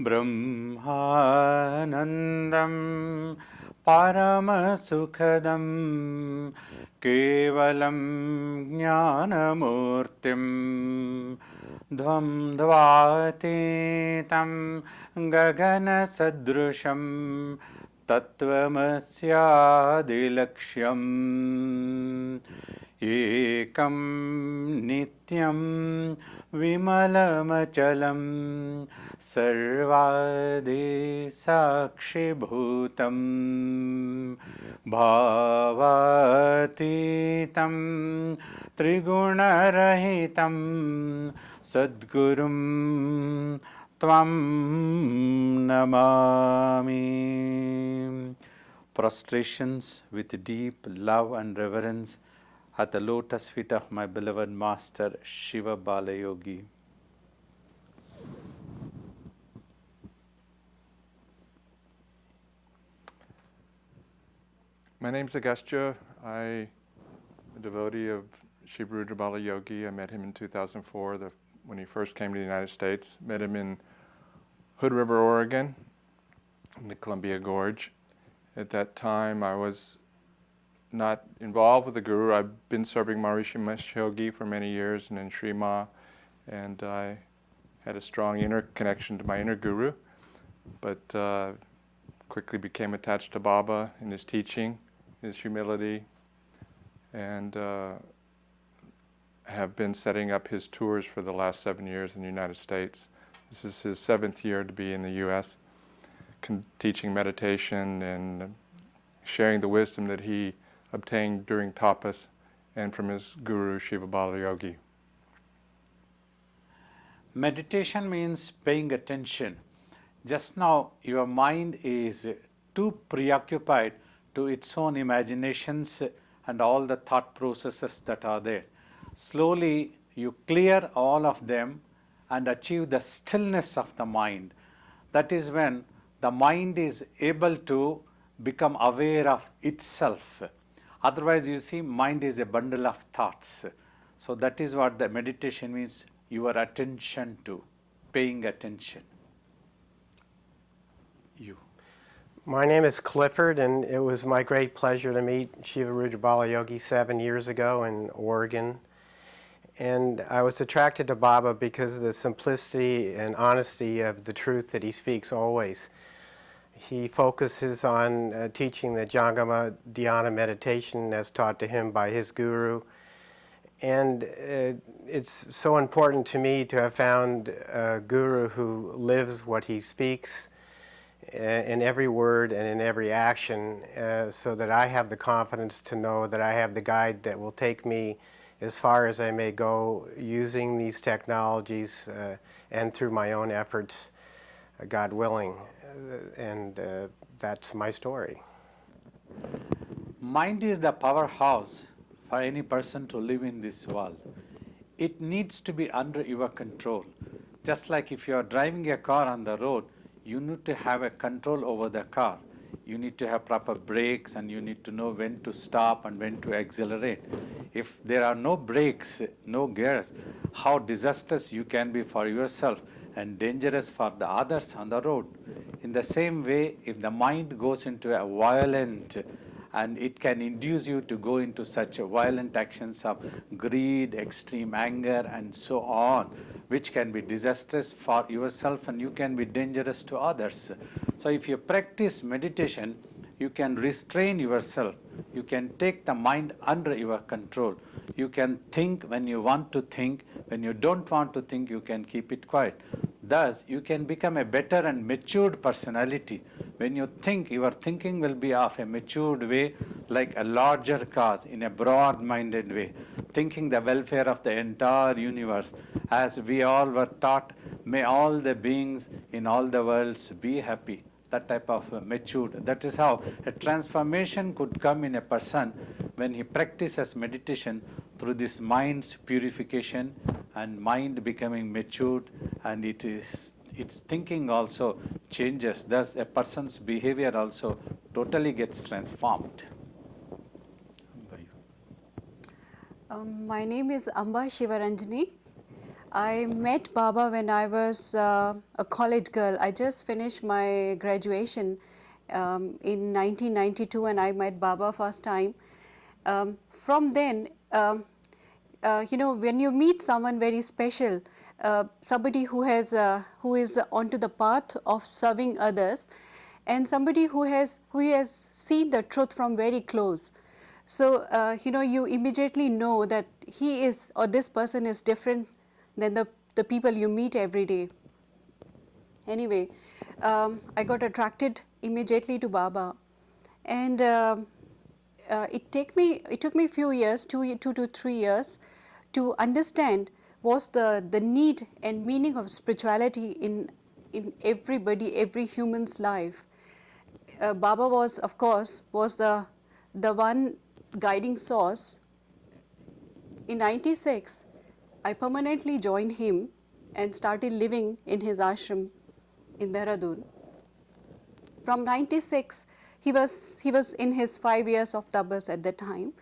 ब्रह्मानन्दं परमसुखदं केवलं ज्ञानमूर्तिं द्वन्द्वातीतं गगनसदृशं तत्त्वमस्यादिलक्ष्यम् एकं नित्यं विमलमचलं सर्वादिसाक्षिभूतं भावातीतं त्रिगुणरहितं सद्गुरुं त्वं Namami. Prostrations with deep love and reverence at the lotus feet of my beloved master Shiva Balayogi. My name's Agastya. I'm a devotee of Shiva Rudra Balayogi. I met him in 2004 when he first came to the United States. Met him in Hood River, Oregon, in the Columbia Gorge. At that time, I was not involved with the Guru. I've been serving Maharishi Mahesh Yogi for many years and in Sri Ma, and I had a strong inner connection to my inner Guru, but quickly became attached to Baba in his teaching, his humility, and have been setting up his tours for the last 7 years in the United States. This is his 7th year to be in the U.S., teaching meditation and sharing the wisdom that he obtained during tapas and from his guru Shiva Balayogi. Meditation means paying attention. Just now your mind is too preoccupied to its own imaginations and all the thought processes that are there. Slowly you clear all of them and achieve the stillness of the mind. That is when the mind is able to become aware of itself. Otherwise, you see, mind is a bundle of thoughts. So that is what the meditation means, your attention to, paying attention. You. My name is Clifford, and it was my great pleasure to meet Shiva Rudra Balayogi 7 years ago in Oregon. And I was attracted to Baba because of the simplicity and honesty of the truth that he speaks always. He focuses on teaching the Jangama Dhyana meditation as taught to him by his guru. And it's so important to me to have found a guru who lives what he speaks in every word and in every action, so that I have the confidence to know that I have the guide that will take me as far as I may go using these technologies and through my own efforts, God willing. And that's my story. Mind is the powerhouse for any person to live in this world. It needs to be under your control. Just like if you are driving a car on the road, you need to have a control over the car. You need to have proper brakes, and you need to know when to stop and when to accelerate. If there are no brakes, no gears, how disastrous you can be for yourself and dangerous for the others on the road. In the same way, if the mind goes into a violent, and it can induce you to go into such violent actions of greed, extreme anger, and so on, which can be disastrous for yourself and you can be dangerous to others. So if you practice meditation, you can restrain yourself. You can take the mind under your control. You can think when you want to think. When you don't want to think, you can keep it quiet. Thus, you can become a better and matured personality. When you think, your thinking will be of a matured way, like a larger cause, in a broad-minded way, thinking the welfare of the entire universe. As we all were taught, may all the beings in all the worlds be happy. That type of matured. That is how a transformation could come in a person when he practices meditation through this mind's purification and mind becoming matured, and its thinking also changes. Thus, a person's behavior also totally gets transformed. My name is Amba Shivaranjani. I met Baba when I was a college girl. I just finished my graduation in 1992, and I met Baba first time. From then, you know, when you meet someone very special, somebody who is onto the path of serving others, and somebody who has seen the truth from very close. So you know, you immediately know that he is, or this person is different than the people you meet every day. Anyway, I got attracted immediately to Baba, and it took me a few years, 2 to 3 years, to understand what's the need and meaning of spirituality in everybody, every human's life. Baba was, of course, was the one guiding source. In 96, I permanently joined him and started living in his ashram in Dehradun. From 96, he was in his 5 years of tapas at that time.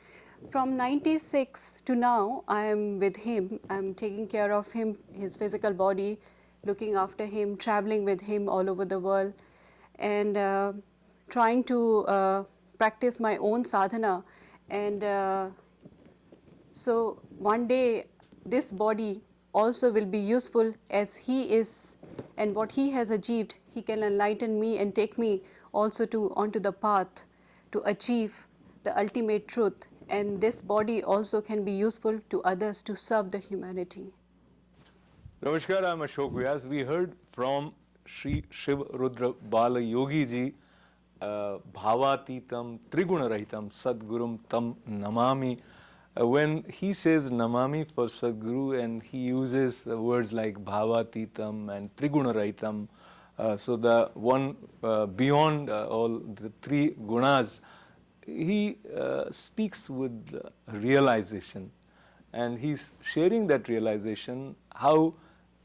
From 96 to now, I am with him. I am taking care of him, his physical body, looking after him, traveling with him all over the world, and trying to practice my own sadhana. And so one day, this body also will be useful as he is, and what he has achieved, he can enlighten me and take me also onto the path to achieve the ultimate truth. And this body also can be useful to others to serve the humanity. Namaskar, I'm Ashok Vyas. We heard from Sri Shiv Rudra Balayogi ji, Bhavatitam Trigunarahitam Sadgurum Tam Namami. When he says Namami for Sadguru, and he uses words like Bhavatitam and Trigunarahitam, so the one beyond all the three gunas, he speaks with realization, and he's sharing that realization, how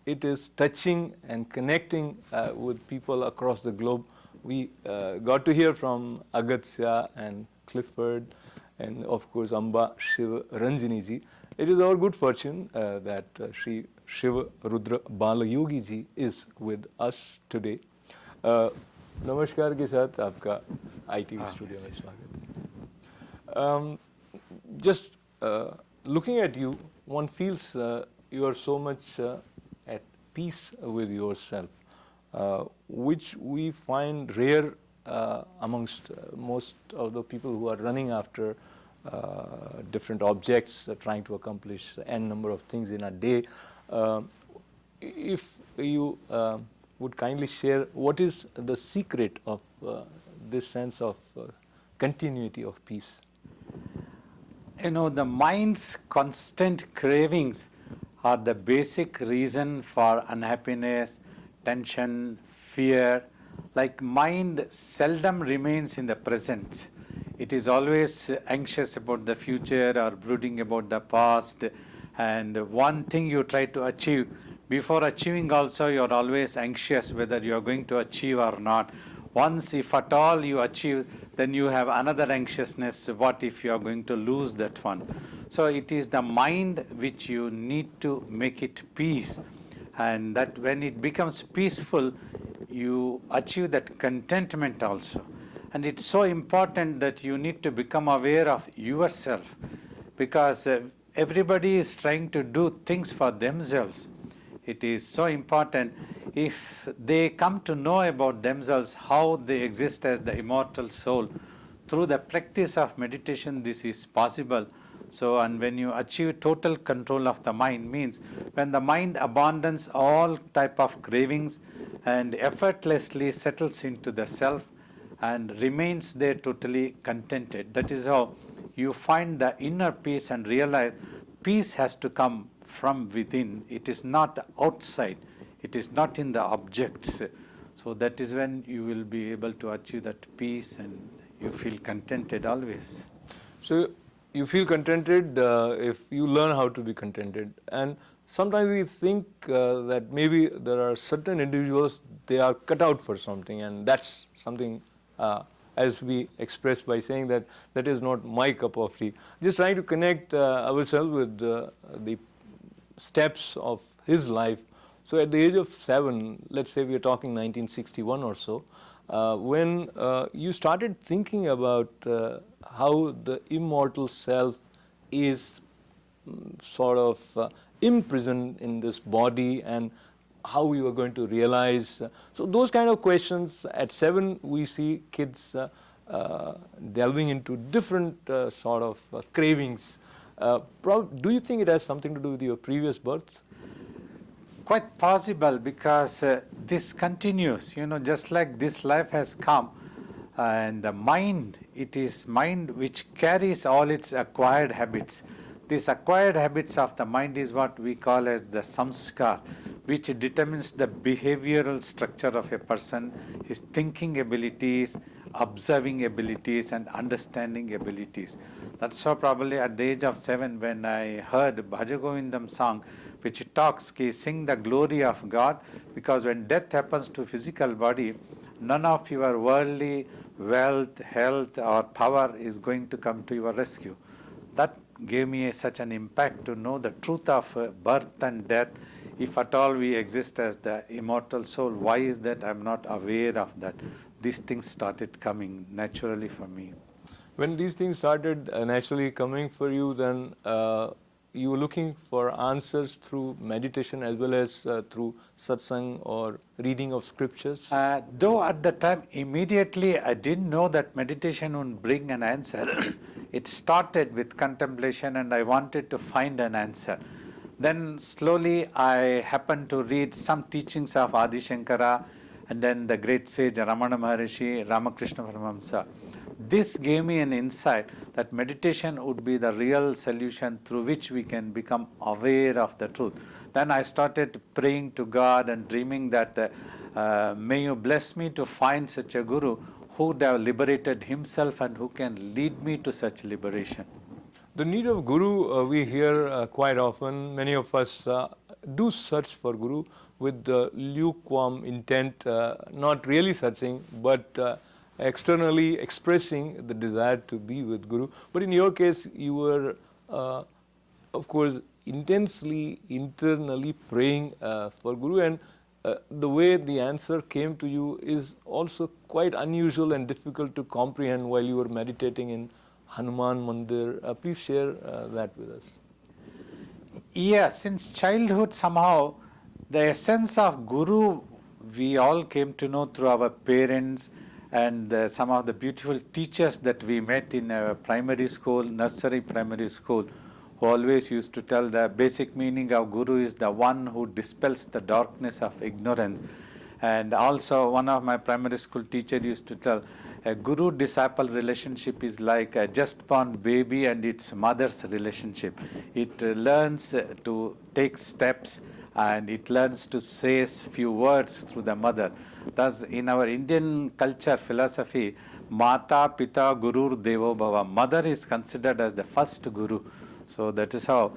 it is touching and connecting with people across the globe. We got to hear from Agatsya and Clifford, and of course Amba Shiva Ranjini ji. It is our good fortune that Sri Shiva Rudra Balayogi ji is with us today. नमस्कार के साथ आपका ITV studio में स्वागत है. Just looking at you, one feels you are so much at peace with yourself, which we find rare amongst most of the people who are running after different objects, trying to accomplish n number of things in a day. If you would kindly share, what is the secret of this sense of continuity of peace? You know, the mind's constant cravings are the basic reason for unhappiness, tension, fear. Like, mind seldom remains in the present. It is always anxious about the future or brooding about the past. And one thing you try to achieve, before achieving also you are always anxious whether you are going to achieve or not. Once, if at all you achieve, then you have another anxiousness, what if you are going to lose that one. So it is the mind which you need to make it peace, and that when it becomes peaceful, you achieve that contentment also. And it's so important that you need to become aware of yourself, because everybody is trying to do things for themselves. It is so important if they come to know about themselves, how they exist as the immortal soul. Through the practice of meditation, this is possible. So, and when you achieve total control of the mind, means when the mind abandons all type of cravings and effortlessly settles into the self and remains there totally contented. That is how you find the inner peace and realize peace has to come from within. It is not outside. It is not in the objects. So that is when you will be able to achieve that peace and you feel contented always. So you feel contented if you learn how to be contented. And sometimes we think that maybe there are certain individuals, they are cut out for something, and that's something as we express by saying that that is not my cup of tea. Just trying to connect ourselves with the steps of his life. So at the age of 7, let's say we are talking 1961 or so, when you started thinking about how the immortal self is sort of imprisoned in this body and how you are going to realize. So those kind of questions at 7 we see kids delving into different sort of cravings. Do you think it has something to do with your previous births? Quite possible, because this continues, just like this life has come, and the mind, it is mind which carries all its acquired habits. These acquired habits of the mind is what we call as the samskar, which determines the behavioral structure of a person, his thinking abilities, observing abilities, and understanding abilities. That's so probably at the age of 7, when I heard Bhaja Govindam song, which talks, sing the glory of God, because when death happens to physical body, none of your worldly wealth, health, or power is going to come to your rescue. That gave me such an impact to know the truth of birth and death. If at all we exist as the immortal soul, why is that I'm not aware of that? These things started coming naturally for me. When these things started naturally coming for you, then you were looking for answers through meditation as well as through satsang or reading of scriptures? Though at the time, immediately I didn't know that meditation would bring an answer. It started with contemplation and I wanted to find an answer. Then slowly I happened to read some teachings of Adi Shankara and then the great sage Ramana Maharishi, Ramakrishna Paramahamsa. This gave me an insight that meditation would be the real solution through which we can become aware of the truth. Then I started praying to God and dreaming that may you bless me to find such a guru who would have liberated himself and who can lead me to such liberation. The need of guru we hear quite often. Many of us do search for guru with the lukewarm intent, not really searching, but externally expressing the desire to be with guru. But in your case, you were, of course, intensely, internally praying for guru, and the way the answer came to you is also quite unusual and difficult to comprehend while you were meditating in Hanuman Mandir. Please share that with us. Yeah, since childhood somehow the essence of guru we all came to know through our parents and some of the beautiful teachers that we met in primary school, nursery primary school, who always used to tell the basic meaning of guru is the one who dispels the darkness of ignorance. And also one of my primary school teacher used to tell a guru-disciple relationship is like a just born baby and its mother's relationship. It learns to take steps and it learns to say few words through the mother. Thus, in our Indian culture philosophy, Mata, Pita, Gurur, Devo Bhava. Mother is considered as the first guru. So that is how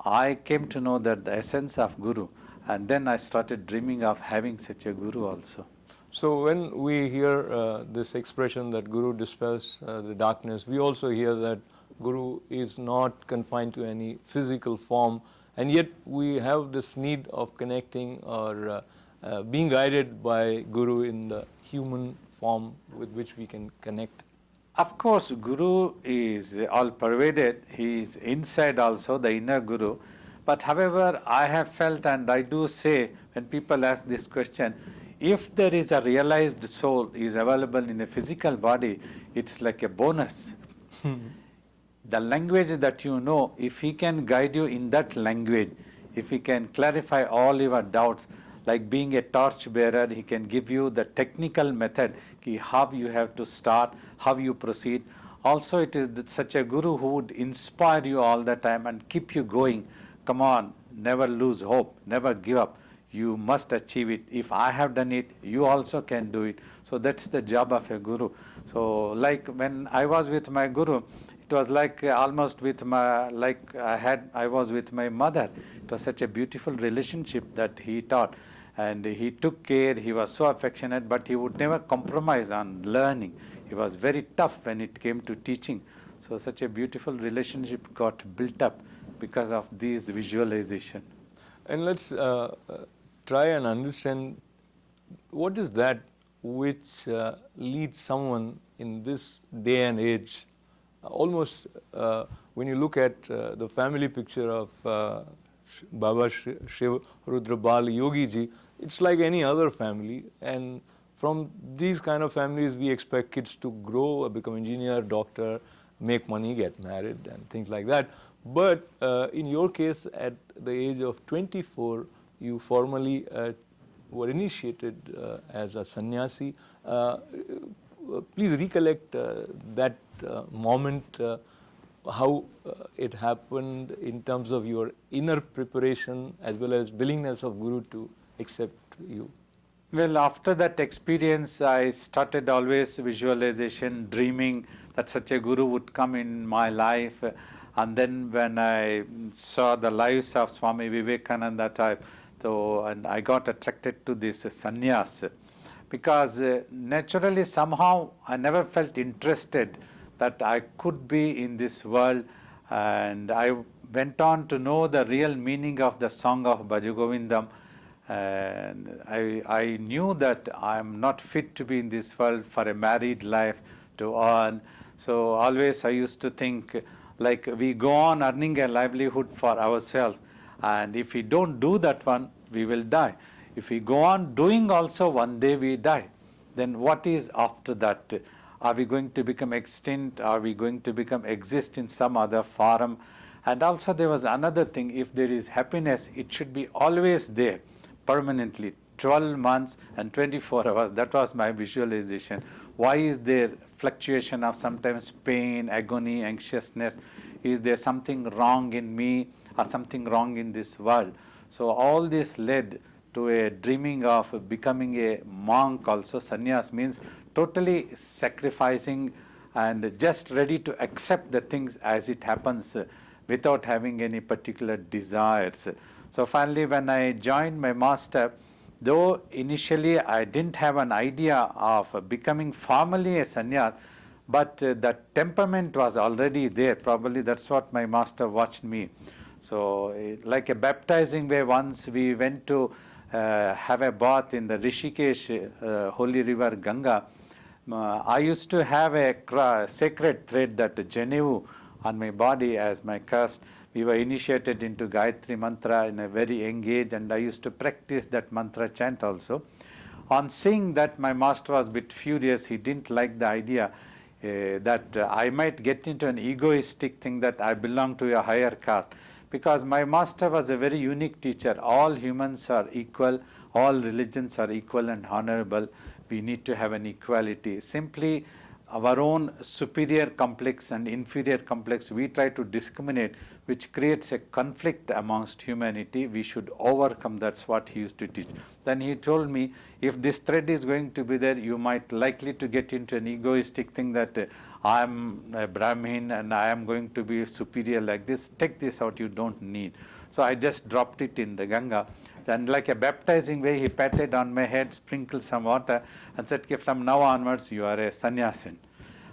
I came to know that the essence of guru. And then I started dreaming of having such a guru also. So when we hear this expression that guru dispels the darkness, we also hear that guru is not confined to any physical form, and yet we have this need of connecting or being guided by guru in the human form with which we can connect. Of course, guru is all pervaded. He is inside also, the inner guru. But however, I have felt, and I do say when people ask this question, if there is a realized soul is available in a physical body, it's like a bonus. The language that you know, if he can guide you in that language, if he can clarify all your doubts, like being a torch bearer, he can give you the technical method, how you have to start, how you proceed. Also, it is such a guru who would inspire you all the time and keep you going. Come on, never lose hope, never give up. You must achieve it. If I have done it, you also can do it. So that's the job of a guru. So like when I was with my guru, it was like almost with my, I was with my mother. It was such a beautiful relationship that he taught. And he took care, he was so affectionate, but he would never compromise on learning. He was very tough when it came to teaching. So such a beautiful relationship got built up because of these visualization. And let's try and understand what is that which leads someone in this day and age, almost when you look at the family picture of Baba Shiv Rudra Balayogi ji, it's like any other family, and from these kind of families we expect kids to grow, become engineer, doctor, make money, get married and things like that. But in your case, at the age of 24, you formally were initiated as a sannyasi. Please recollect that moment, how it happened in terms of your inner preparation as well as willingness of Guru to accept you. Well, after that experience, I started always visualization, dreaming that such a guru would come in my life. And then when I saw the lives of Swami Vivekananda type, and I got attracted to this sannyas, because naturally somehow I never felt interested that I could be in this world, and I went on to know the real meaning of the song of Bhaja Govindam, and I knew that I am not fit to be in this world for a married life to earn. So always I used to think, like, we go on earning a livelihood for ourselves, and if we don't do that one, we will die. If we go on doing also, one day we die. Then what is after that? Are we going to become extinct? Are we going to exist in some other form? And also there was another thing, if there is happiness, it should be always there, permanently, 12 months and 24 hours. That was my visualization. Why is there fluctuation of sometimes pain, agony, anxiousness? Is there something wrong in me or something wrong in this world? So all this led to a dreaming of becoming a monk also. Sannyas means totally sacrificing and just ready to accept the things as it happens without having any particular desires. So finally when I joined my master, though initially I didn't have an idea of becoming formally a sannyas, but the temperament was already there. Probably that's what my master watched me. So like a baptizing way, once we went to have a bath in the Rishikesh holy river Ganga. I used to have a sacred thread, that Genevu, on my body as my caste. We were initiated into Gayatri mantra in a very young age, and I used to practice that mantra chant also. On seeing that, my master was a bit furious. He didn't like the idea that I might get into an egoistic thing that I belong to a higher caste. Because my master was a very unique teacher. All humans are equal, all religions are equal and honorable. We need to have an equality. Simply our own superior complex and inferior complex, we try to discriminate, which creates a conflict amongst humanity. We should overcome. That's what he used to teach. Then he told me, if this thread is going to be there, you might likely to get into an egoistic thing that I am a Brahmin and I am going to be superior like this. Take this out, you don't need. So I just dropped it in the Ganga. Then like a baptizing way, he patted on my head, sprinkled some water and said, okay, from now onwards you are a sannyasin.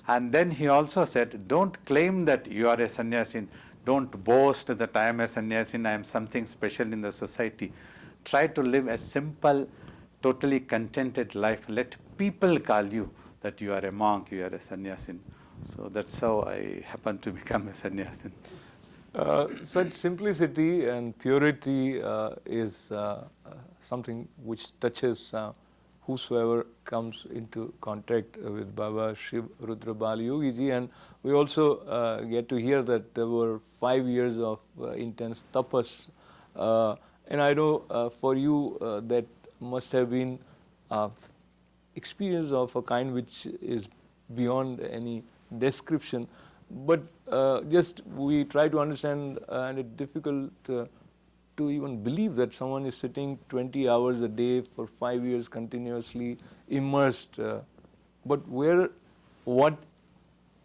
And then he also said, don't claim that you are a sannyasin. Don't boast that I am a sannyasin, I am something special in the society. Try to live a simple, totally contented life. Let people call you that you are a monk, you are a sannyasin. So that's how I happened to become a sannyasin. Such simplicity and purity is something which touches whosoever comes into contact with Baba Shiv Rudra Balayogi ji. And we also get to hear that there were 5 years of intense tapas. And I know for you that must have been experience of a kind which is beyond any description. But just we try to understand, and it's difficult to even believe that someone is sitting 20 hours a day for 5 years continuously immersed. But what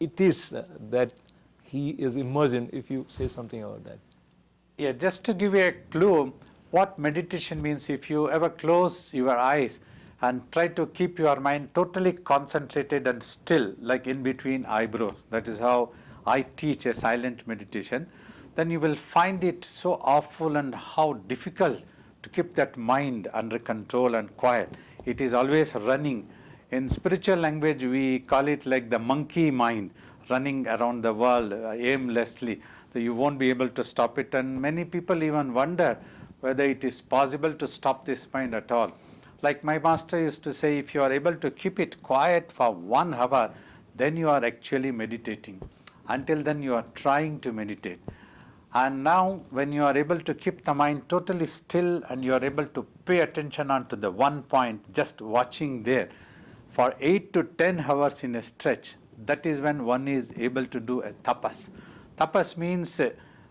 it is that he is immersed in, if you say something about that. Yeah, just to give you a clue, what meditation means, if you ever close your eyes and try to keep your mind totally concentrated and still, like in between eyebrows, that is how I teach a silent meditation, then you will find it so awful and how difficult to keep that mind under control and quiet. It is always running. In spiritual language, we call it like the monkey mind, running around the world aimlessly. So you won't be able to stop it. And many people even wonder whether it is possible to stop this mind at all. Like my master used to say, if you are able to keep it quiet for 1 hour, then you are actually meditating. Until then, you are trying to meditate. And now, when you are able to keep the mind totally still and you are able to pay attention onto the one point, just watching there for 8 to 10 hours in a stretch, that is when one is able to do a tapas. Tapas means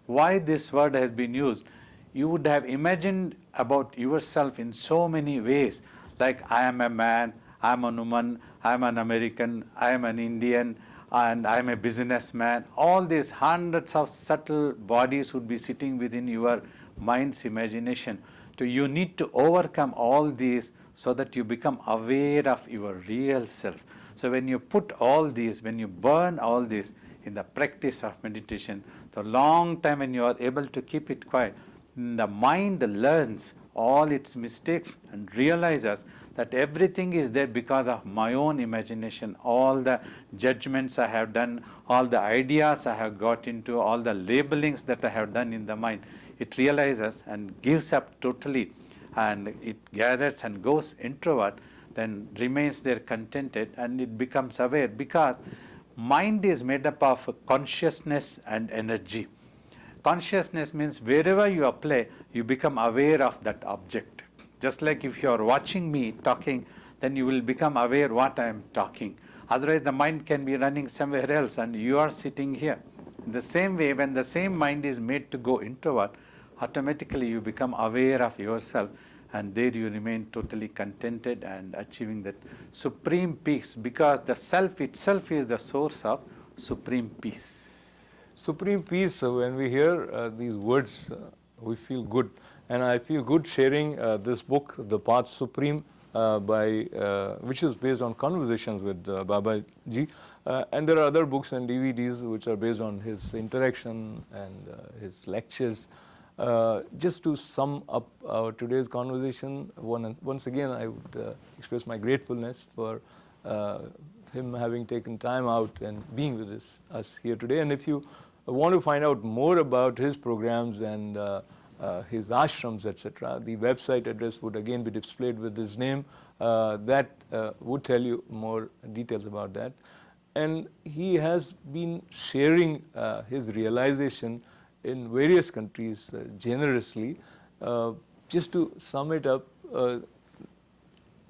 why this word has been used. You would have imagined about yourself in so many ways, like I am a man, I am a woman, I am an American, I am an Indian, and I am a businessman. All these hundreds of subtle bodies would be sitting within your mind's imagination. So you need to overcome all these so that you become aware of your real self. So when you put all these, when you burn all this in the practice of meditation, the long time when you are able to keep it quiet, the mind learns all its mistakes and realizes that everything is there because of my own imagination. All the judgments I have done, all the ideas I have got into, all the labelings that I have done in the mind, it realizes and gives up totally, and it gathers and goes introvert, then remains there contented, and it becomes aware, because mind is made up of consciousness and energy. Consciousness means wherever you apply, you become aware of that object. Just like if you are watching me talking, then you will become aware what I am talking. Otherwise, the mind can be running somewhere else and you are sitting here. In the same way, when the same mind is made to go introvert, automatically you become aware of yourself, and there you remain totally contented and achieving that supreme peace, because the self itself is the source of supreme peace. Supreme peace, when we hear these words, we feel good. And I feel good sharing this book, The Path Supreme, which is based on conversations with Babaji. And there are other books and DVDs which are based on his interaction and his lectures. Just to sum up our today's conversation, once again I would express my gratefulness for him having taken time out and being with us here today. And if you want to find out more about his programs and his ashrams, etc., the website address would again be displayed with his name. That would tell you more details about that. And he has been sharing his realization in various countries generously. Just to sum it up,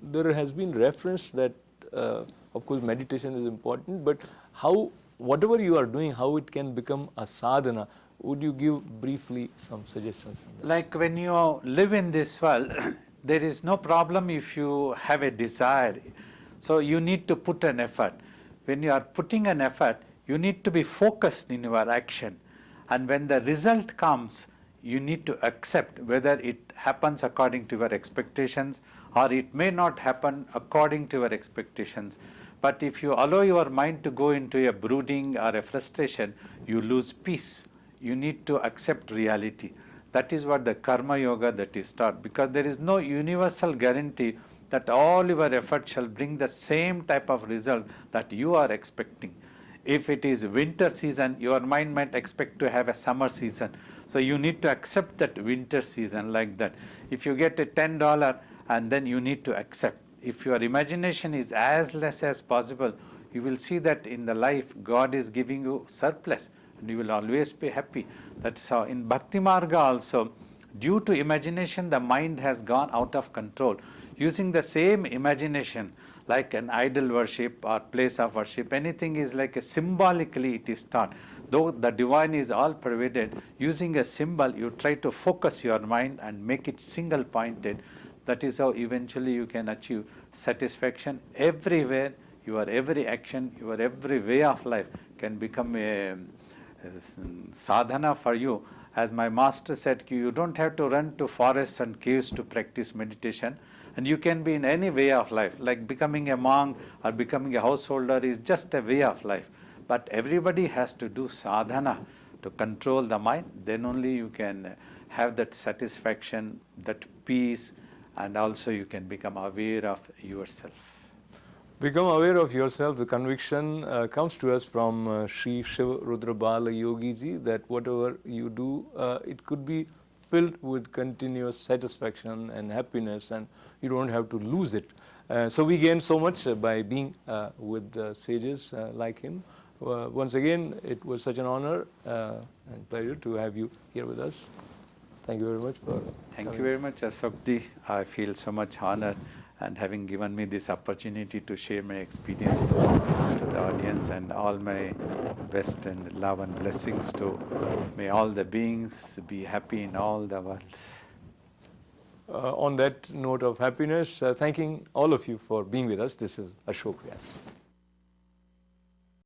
there has been reference that of course meditation is important, but how, whatever you are doing, how it can become a sadhana. Would you give briefly some suggestions? Like when you live in this world, there is no problem if you have a desire. So you need to put an effort. When you are putting an effort, you need to be focused in your action. And when the result comes, you need to accept whether it happens according to your expectations or it may not happen according to your expectations. But if you allow your mind to go into a brooding or a frustration, you lose peace. You need to accept reality. That is what the karma yoga that is taught, because there is no universal guarantee that all your effort shall bring the same type of result that you are expecting. If it is winter season, your mind might expect to have a summer season. So you need to accept that winter season like that. If you get a $10, and then you need to accept. If your imagination is as less as possible, you will see that in the life God is giving you surplus and you will always be happy. That's how in Bhakti Marga also, due to imagination, the mind has gone out of control. Using the same imagination, like an idol worship or place of worship, anything is like a symbolically it is taught. Though the divine is all pervaded, using a symbol, you try to focus your mind and make it single pointed. That is how eventually you can achieve satisfaction everywhere. Your every action, your every way of life can become a sadhana for you. As my master said, you don't have to run to forests and caves to practice meditation, and you can be in any way of life. Like becoming a monk or becoming a householder is just a way of life. But everybody has to do sadhana to control the mind, then only you can have that satisfaction, that peace, and also you can become aware of yourself. Become aware of yourself. The conviction comes to us from Sri Shiv Rudra Balayogi ji that whatever you do, it could be filled with continuous satisfaction and happiness, and you don't have to lose it. So we gain so much by being with sages like him. Once again, it was such an honor and pleasure to have you here with us. Thank you very much for Thank you very much, Ashokji. I feel so much honored and having given me this opportunity to share my experience to the audience, and all my best and love and blessings to may all the beings be happy in all the worlds. On that note of happiness, thanking all of you for being with us. This is Ashok Vyas.